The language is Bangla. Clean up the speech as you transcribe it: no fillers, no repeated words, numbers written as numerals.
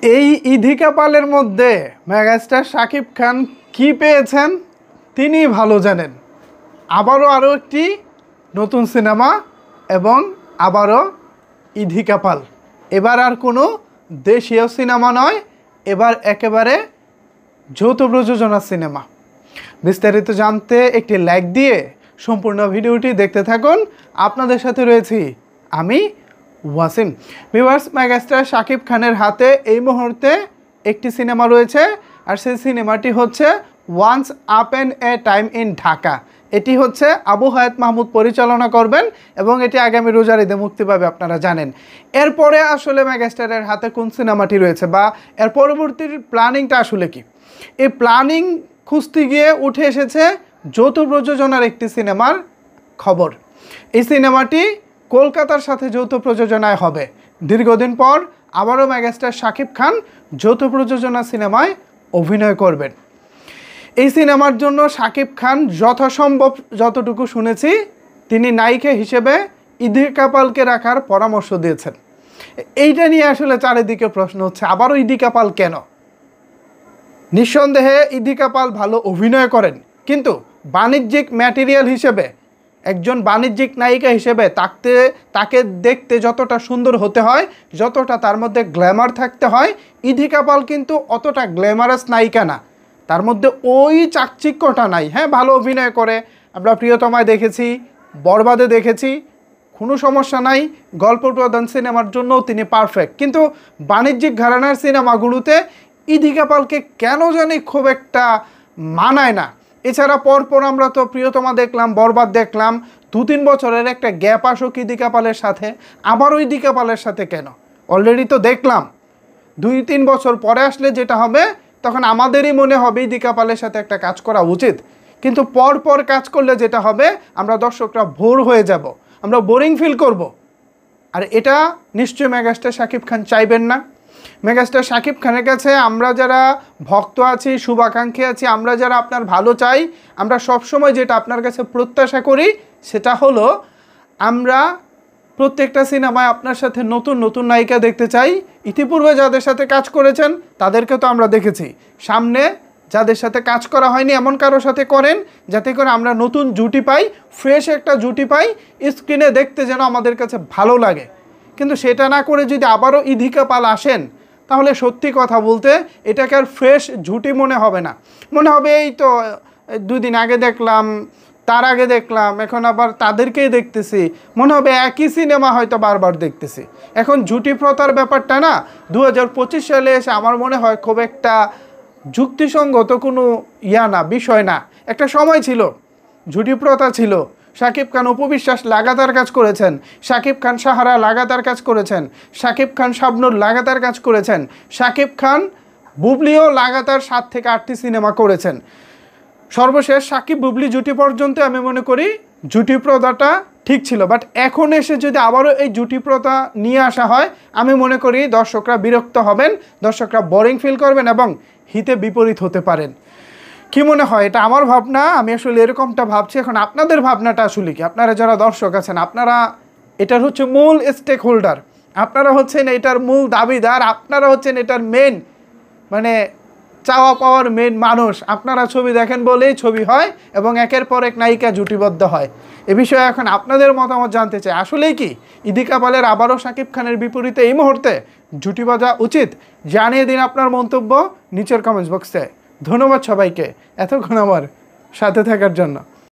এই ইধিকা পালের মধ্যে মেগাস্টার শাকিব খান কি পেয়েছেন তিনি ভালো জানেন। আরও একটি নতুন সিনেমা এবং আবারও ইধিকা পাল। এবার আর কোনো দেশীয় সিনেমা নয়, এবার একেবারে যৌথ প্রযোজনা সিনেমা। বিস্তারিত জানতে একটি লাইক দিয়ে সম্পূর্ণ ভিডিওটি দেখতে থাকুন। আপনাদের সাথে রয়েছি আমি ওয়াসিম। ভিউয়ার্স, মেগাস্টার শাকিব খানের হাতে এই মুহূর্তে একটি সিনেমা রয়েছে, আর সেই সিনেমাটি হচ্ছে once upon A time in Dhaka. এটি হচ্ছে আবু হায়াত মাহমুদ পরিচালনা করবেন এবং এটি আগামী রোজার ঈদে মুক্তি পাবে, আপনারা জানেন। এরপরে আসলে মেগাস্টারের হাতে কোন সিনেমাটি রয়েছে বা এর পরবর্তী প্ল্যানিংটা আসলে কি, এই প্ল্যানিং খুঁজতে গিয়ে উঠে এসেছে যৌথ প্রযোজনার একটি সিনেমার খবর। এই সিনেমাটি কলকাতার সাথে যৌথ প্রযোজনায় হবে। দীর্ঘদিন পর আবারও মেগাস্টার শাকিব খান যৌথ প্রযোজনা সিনেমায় অভিনয় করবেন। এই সিনেমার জন্য শাকিব খান যথাসম্ভব যতটুকু শুনেছি তিনি নায়িকা হিসেবে ইধিকা পালকে রাখার পরামর্শ দিয়েছেন। এইটা নিয়ে আসলে চারিদিকে প্রশ্ন হচ্ছে, আবারও ইধিকা পাল কেন? নিঃসন্দেহে ইধিকা পাল ভালো অভিনয় করেন, কিন্তু বাণিজ্যিক ম্যাটেরিয়াল হিসেবে, একজন বাণিজ্যিক নায়িকা হিসেবে তাকে দেখতে যতটা সুন্দর হতে হয়, যতটা তার মধ্যে গ্ল্যামার থাকতে হয়, ইধিকা পাল কিন্তু অতটা গ্ল্যামারাস নায়িকা না। তার মধ্যে ওই চাকচিক্যটা নাই। হ্যাঁ, ভালো অভিনয় করে, আমরা প্রিয়তমায় দেখেছি, বরবাদে দেখেছি, কোনো সমস্যা নাই। গল্প প্রধান সিনেমার জন্যও তিনি পারফেক্ট, কিন্তু বাণিজ্যিক ঘরানার সিনেমাগুলোতে ইধিকা পালকে কেন জানি খুব একটা মানায় না। এছাড়া পরপর আমরা তো প্রিয়তমা দেখলাম, বরবাদ দেখলাম, 2-3 বছরের একটা গ্যাপ আসুক ইধিকা পালের সাথে, আবারও ইধিকা পালের সাথে কেন? অলরেডি তো দেখলাম 2-3 বছর পরে আসলে যেটা হবে, তখন আমাদেরই মনে হবে ইধিকা পালের সাথে একটা কাজ করা উচিত। কিন্তু পরপর কাজ করলে যেটা হবে, আমরা দর্শকরা বোর হয়ে যাব, আমরা বোরিং ফিল করব। আর এটা নিশ্চয়ই মেগাস্টার শাকিব খান চাইবেন না। মেগাস্টার শাকিব খানের কাছে আমরা যারা ভক্ত আছি, শুভাকাঙ্ক্ষী আছি, আমরা যারা আপনার ভালো চাই, আমরা সবসময় যেটা আপনার কাছে প্রত্যাশা করি সেটা হলো আমরা প্রত্যেকটা সিনেমায় আপনার সাথে নতুন নতুন নায়িকা দেখতে চাই। ইতিপূর্বে যাদের সাথে কাজ করেছেন তাদেরকে তো আমরা দেখেছি, সামনে যাদের সাথে কাজ করা হয়নি এমন কারোর সাথে করেন, যাতে করে আমরা নতুন জুটি পাই, ফ্রেশ একটা জুটি পাই, স্ক্রিনে দেখতে যেন আমাদের কাছে ভালো লাগে। কিন্তু সেটা না করে যদি আবারও ইধিকা পাল আসেন, তাহলে সত্যি কথা বলতে এটাকে আর ফ্রেশ জুটি মনে হবে না। মনে হবে এই তো 2 দিন আগে দেখলাম, তার আগে দেখলাম, এখন আবার তাদেরকেই দেখতেছি, মনে হবে একই সিনেমা হয়তো বারবার দেখতেছি। এখন জুটি প্রথার ব্যাপারটা না 2025 সালে এসে আমার মনে হয় খুব একটা যুক্তিসঙ্গত কোনো বিষয় না। একটা সময় ছিল, জুটি প্রথা ছিল, শাকিব খান অপু বিশ্বাস লাগাতার কাজ করেছেন, শাকিব খান সাহারা লাগাতার কাজ করেছেন, শাকিব খান শাবনূর লাগাতার কাজ করেছেন, শাকিব খান বুবলিও লাগাতার 7 থেকে 8টি সিনেমা করেছেন। সর্বশেষ সাকিব বুবলি জুটি পর্যন্ত আমি মনে করি জুটি প্রথাটা ঠিক ছিল। বাট এখন এসে যদি আবারও এই জুটি প্রথা নিয়ে আসা হয়, আমি মনে করি দর্শকরা বিরক্ত হবেন, দর্শকরা বোরিং ফিল করবেন এবং হিতে বিপরীত হতে পারেন। কি মনে হয়? এটা আমার ভাবনা, আমি আসলে এরকমটা ভাবছি। এখন আপনাদের ভাবনাটা আসলে কি? আপনারা যারা দর্শক আছেন, আপনারা এটার হচ্ছে মূল স্টেক হোল্ডার, আপনারা হচ্ছেন এটার মূল দাবিদার, আপনারা হচ্ছেন এটার মেন চাওয়া পাওয়ার মেন মানুষ। আপনারা ছবি দেখেন বলেই ছবি হয় এবং একের পর এক নায়িকা জুটিবদ্ধ হয়। এ বিষয়ে এখন আপনাদের মতামত জানতে চাই। আসলেই কি ইধিকা পালের আবারও শাকিব খানের বিপরীতে এই মুহূর্তে জুটি বাঁধা উচিত? জানিয়ে দিন আপনার মন্তব্য নিচের কমেন্টস বক্সে। ধন্যবাদ সবাইকে এতক্ষণ আমার সাথে থাকার জন্য।